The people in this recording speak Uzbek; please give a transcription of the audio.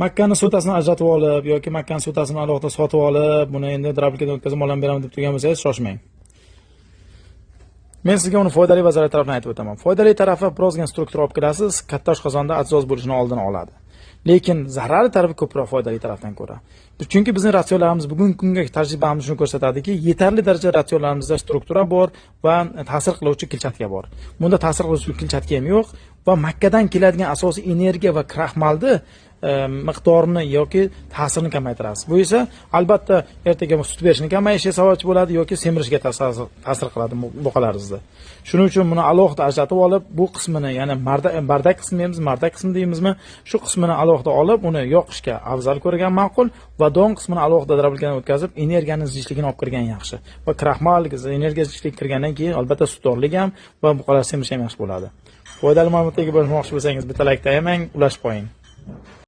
makkani sotasini ajratib olib yoki makkani sotasini alohida sotib olib, buni endi drabikadan o'tkazib olam beraman deb turgan bo'lsangiz, shoshmang. Men sizga uni foydali va zararli tarafini aytib o'taman. Foydali tarafi birozgina struktura olib kelasiz, katta oshqozonda atzoz bo'lishini oldini oladi. Lekin zararli tarafi ko'proq foydali tarafdan ko'ra. Chunki bizning ratsionlarimiz bugungi kunga tajribamiz shuni ko'rsatadiki, yetarli darajada ratsionlarimizda struktura bor va ta'sir qiluvchi kletchatka bor. Bunda ta'sir qiluvchi kletchatka ham yo'q va makkadan keladigan asosiy energiya va kraxmalni miqdorini yoki ta'sirini kamaytirasiz. Bu esa albatta ertaga sut berishni kamayishiga sababchi bo'ladi yoki semirishga ta'sir qiladi buqalaringizda. Shuning uchun buni alohida ajratib olib, bu qismini, ya'ni bardak qismi deymiz, mardak qismi deymizmi, shu qismini alohida olib, uni yoqishga afzal ko'rgan ma'qul va don qismini alohida drabilkadan o'tkazib, energiyani ziyishligini olib kirgan yaxshi. Va kraxmal energiya ziyishlik kirgandan keyin albatta sutdorlik ham va buqalar semirishi ham yaxshi bo'ladi. Foydali ma'lumotlarga bo'lmoqchi bo'lsangiz, bitta like tayamang, ulashib qo'ying.